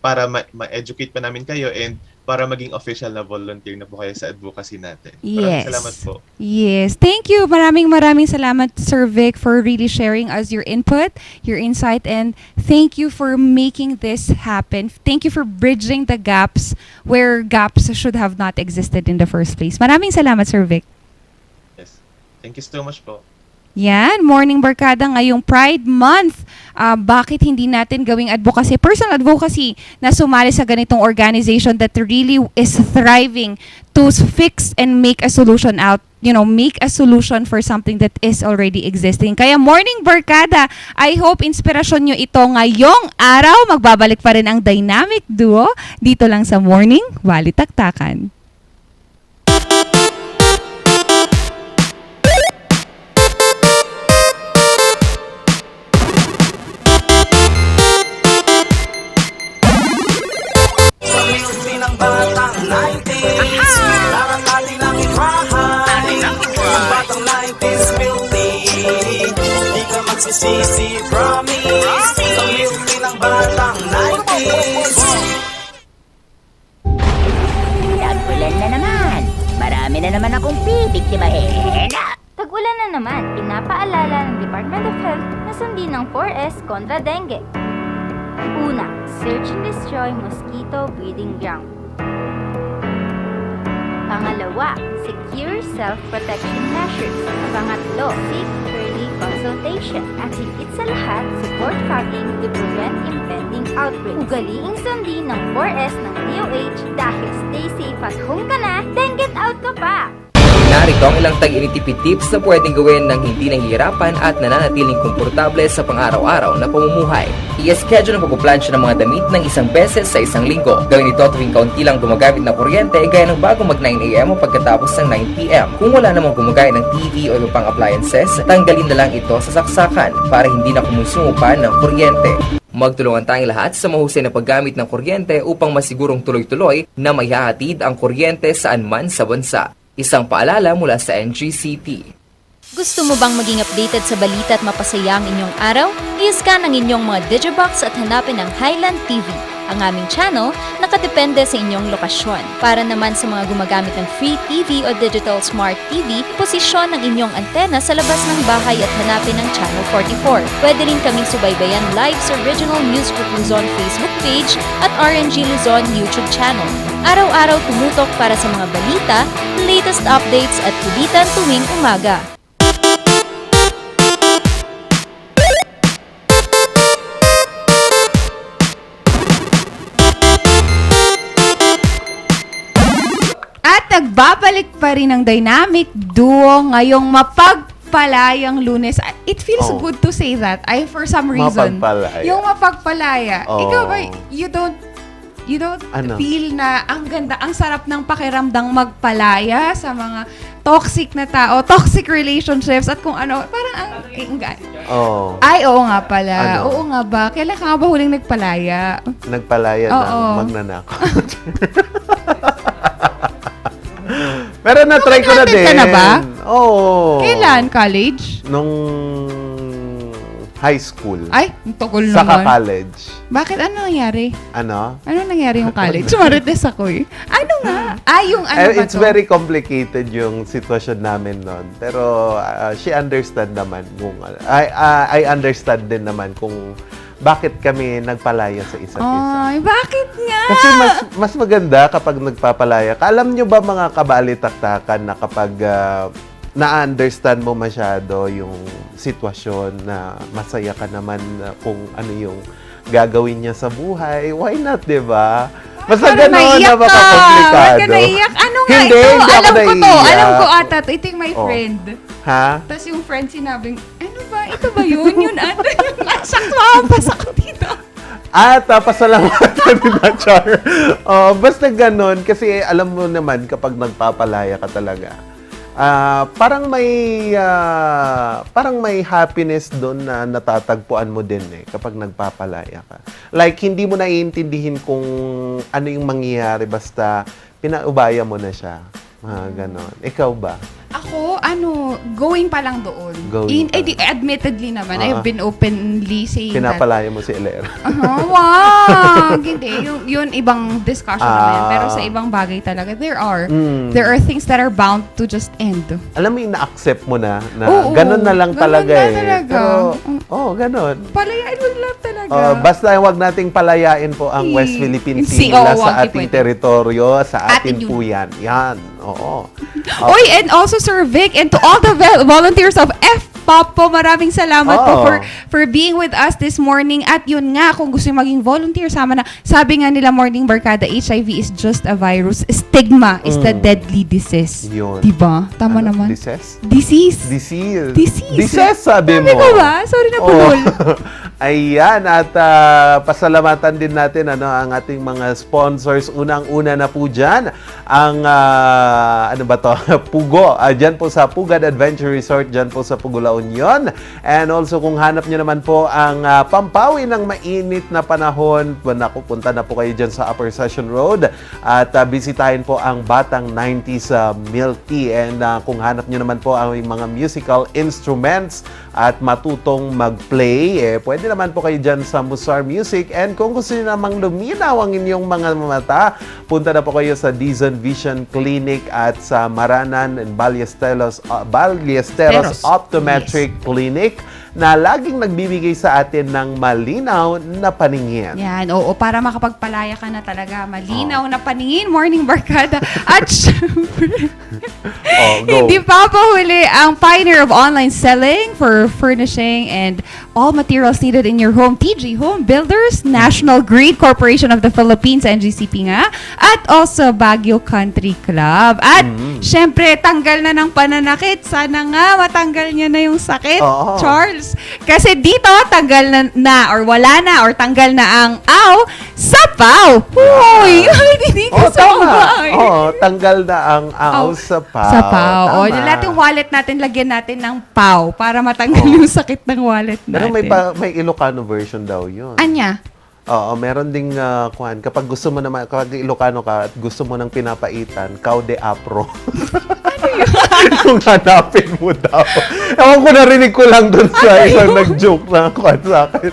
para ma-educate pa namin kayo and para maging official na volunteer na po kayo sa advocacy natin. Maraming salamat po. Yes. Thank you. Maraming salamat, Sir Vic, for really sharing us your input, your insight, and thank you for making this happen. Thank you for bridging the gaps where gaps should have not existed in the first place. Maraming salamat, Sir Vic. Yes. Thank you so much po. Yan, Morning Barkada ngayong Pride Month. Bakit hindi natin gawing advocacy, personal advocacy, na sumali sa ganitong organization that really is thriving to fix and make a solution make a solution for something that is already existing. Kaya Morning Barkada, I hope inspirasyon nyo ito ngayong araw. Magbabalik pa rin ang Dynamic Duo dito lang sa Morning Balitaktakan. Sisi promise sa milky ng batang 90s. Tag-ulan na naman. Marami na naman akong bibiktimahin. Tag-ulan na naman, pinapaalala ng Department of Health na sundin ng 4S kontra dengue. Una, search and destroy mosquito breeding ground. Pangalawa, secure self-protection measures. Pangatlo, seek early consultation. At higit sa lahat, support fogging to prevent impending outbreaks. Ugaliing sundin ng 4S ng DOH dahil stay safe at home ka na, then get out ka pa! Narito ang ilang tag-initipid tips na pwedeng gawin ng hindi nahihirapan at nananatiling komportable sa pang-araw-araw na pamumuhay. I-schedule ang pagpuplansya ng mga damit ng isang beses sa isang linggo. Gawin ito tuwing kaunti lang gumagamit ng kuryente gaya ng bago mag 9 AM o pagkatapos ng 9 PM. Kung wala namang gumagaya ng TV o iba pang appliances, tanggalin na lang ito sa saksakan para hindi na kumusumo pa ng kuryente. Magtulungan tayong lahat sa mahusay na paggamit ng kuryente upang masigurong tuloy-tuloy na may hahatid ang kuryente saan man sa bansa. Isang paalala mula sa NGCP. Gusto mo bang maging updated sa balita at mapasaya ang inyong araw? I-scan ang inyong mga Digibox at hanapin ang Highland TV. Ang aming channel nakadepende sa inyong lokasyon. Para naman sa mga gumagamit ng free TV o digital smart TV, posisyon ang inyong antena sa labas ng bahay at hanapin ang Channel 44. Pwede rin kaming subaybayan live sa Original News Group Luzon Facebook page at RNG Luzon YouTube channel. Araw-araw tumutok para sa mga balita, latest updates at kulitan tuwing umaga. At nagbabalik pa rin ang dynamic duo ngayong mapagpalayang Lunes. It feels good to say that. For some reason. Mapagpalaya. Yung mapagpalaya. Ikaw ba, you don't Ano? feel na ang ganda, ang sarap ng pakiramdang magpalaya sa mga toxic na tao, toxic relationships at kung ano, parang ang Oh. Ay, oo nga pala. Ano? Oo nga ba? Kailan ka nga ba huling nagpalaya? Nagpalaya Oo. ng magnanakaw. Pero na-try ko na din. ka na ba? Oo. Kailan? College? Nung high school. Ay, tugol Saka naman. college. Bakit? Ano nangyari? Ano? Ano nangyari yung college? Marites ako eh. Ano nga? Yung ano ba It's to? very complicated yung sitwasyon namin noon. Pero she understand naman kung I understand din naman kung bakit kami nagpalaya sa isa't isa. Ay, bakit nga? Kasi mas maganda kapag nagpapalaya ka. Alam nyo ba mga kabalitaktakan na kapag na-understand mo masyado yung sitwasyon na masaya ka naman kung ano yung gagawin niya sa buhay, why not, di ba? Basta gano'n na makakomplikado. Huwag ka naiyak. Ano nga Hindi ito? ako Alam ko to. naiiyak. Alam ko ata to. Ito yung my Oh. friend. Ha? Tapos yung friend sinabing, ano ba? Ito ba yun? Yun ano? Sakto mampas ako dito. At pasalamatan din na, Char. Basta gano'n. Kasi alam mo naman kapag nagpapalaya ka talaga, parang may happiness doon na natatagpuan mo din kapag nagpapalaya ka. Like, hindi mo naiintindihin kung ano yung mangyayari basta pinaubaya mo na siya. Ganon. Ikaw ba? Ako, going pa lang doon. Going pa. Admittedly naman, I've been openly saying Pinapalaya mo si Elera. Wow! Hindi. Yun ibang discussion naman. Pero sa ibang bagay talaga, there are things that are bound to just end. Alam mo, ina-accept mo na Oo, ganun na lang ganun talaga na talaga. Pero, ganon. Palayain mo lang talaga. Basta wag nating palayain po ang West Philippine Sea Oo, mula sa wag, ating pwede. teritoryo, sa Atin atin yun. po yan. Yan, oo. Oy, and also Sir Vic, and to all the volunteers of F-Pop po, maraming salamat po for being with us this morning. At yun nga, kung gusto yung maging volunteer, sama na. Sabi nga nila, Morning Barkada, HIV is just a virus. Stigma is the deadly disease. Yun. Diba? Tama naman. Disease? Disease, Disease, sabi mo. Sabi ko ba? Sorry na pulol. Ayan, at pasalamatan din natin ang ating mga sponsors. Unang-una na po dyan, ang, Pugo. Dyan po sa Pugad Adventure Resort, dyan po sa Pugo, La Union. And also, kung hanap nyo naman po ang pampawi ng mainit na panahon, punta na po kayo dyan sa Upper Session Road. At bisitahin po ang Batang 90s Milk Tea. And kung hanap nyo naman po ang mga musical instruments at matutong mag-play, pwede naman po kayo dyan sa Musar Music. And kung gusto nyo namang luminaw ang inyong mga mata, punta na po kayo sa Dizon Vision Clinic at sa Maranan and Ballesteros Optometric Clinic. na laging nagbibigay sa atin ng malinaw na paningin. Yan, oo, para makapagpalaya ka na talaga. Malinaw na paningin, Morning Barkada. At syempre, hindi pa huli ang pioneer of online selling for furnishing and all materials needed in your home, TG Home Builders, National Grid Corporation of the Philippines, NGCP nga, at also Baguio Country Club. At syempre, tanggal na ng pananakit. Sana nga matanggal niya na yung sakit, Charles. Kasi dito, tanggal na or wala na or tanggal na ang aw sa PAW. Uy, hindi ko sabay. Tanggal na ang aw sa PAW. Sa PAW. O, lahat yung wallet natin, lagyan natin ng PAW para matanggal yung sakit ng wallet natin. Pero may Ilocano version daw yun. Anya? Oo, meron ding kapag gusto mo naman, kapag Ilocano ka at gusto mo nang pinapaitan, kaude apro. Ano yun? Yung hanapin mo daw. Ewan ko, narinig ko lang doon sa isang nag-joke na kuhan sa akin.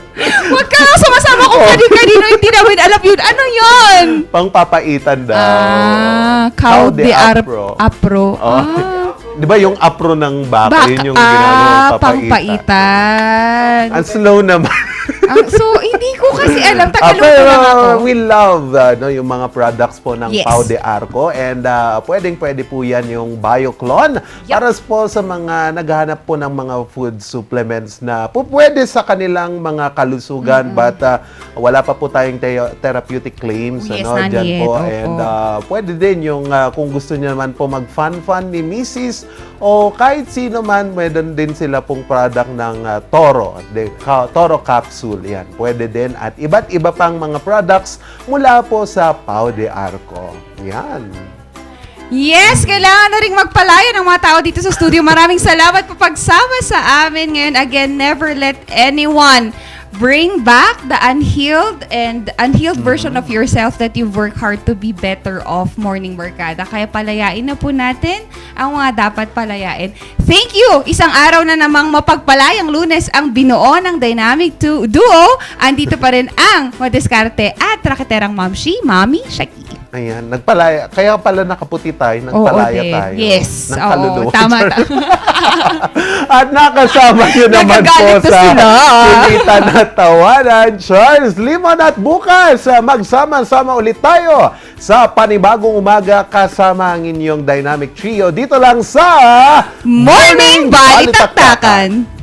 Huwag ka sumasama kung kanino hindi namin alam yun. Ano yun? Pangpapaitan daw. Kaude apro. Di ba yung apro ng baka, yun yung ginagawa pangpaitan. Ang slow naman. So, hindi ko kasi alam. Tagalog Pero lang ako. we love yung mga products po ng Pau de Arco and pwede po yan yung BioClone para po sa mga naghahanap po ng mga food supplements na po pwede sa kanilang mga kalusugan but wala pa po tayong therapeutic claims dyan po. And pwede din yung kung gusto niyo naman po mag-fun ni Mrs. o kahit sino man, meron din sila pong product ng Toro Capsule. Yan, pwede din. At iba't iba pang mga products mula po sa Pau de Arco. Yan. Yes, kailangan na rin magpalaya ng mga tao dito sa studio. Maraming salamat po pagsama sa amin ngayon. Again, never let anyone bring back the unhealed version of yourself that you've worked hard to be better off, Morning Barkada. Kaya palayain na po natin ang mga dapat palayain. Thank you! Isang araw na namang mapagpalayang Lunes ang binuo ng Dynamic Duo. Andito pa rin ang Madiskarte at Raketerang Mamshi, Mami Shaki. Ayan, nagpalaya. Kaya pala nakaputi tayo, nagpalaya tayo. Yes. Ng kaluluwa. Tama. At nakasama nyo naman po sa Pilitan at Tawanan, Charles Limon. At bukas, magsama-sama ulit tayo sa panibagong umaga kasama ang inyong dynamic trio dito lang sa Morning Balitaktakan.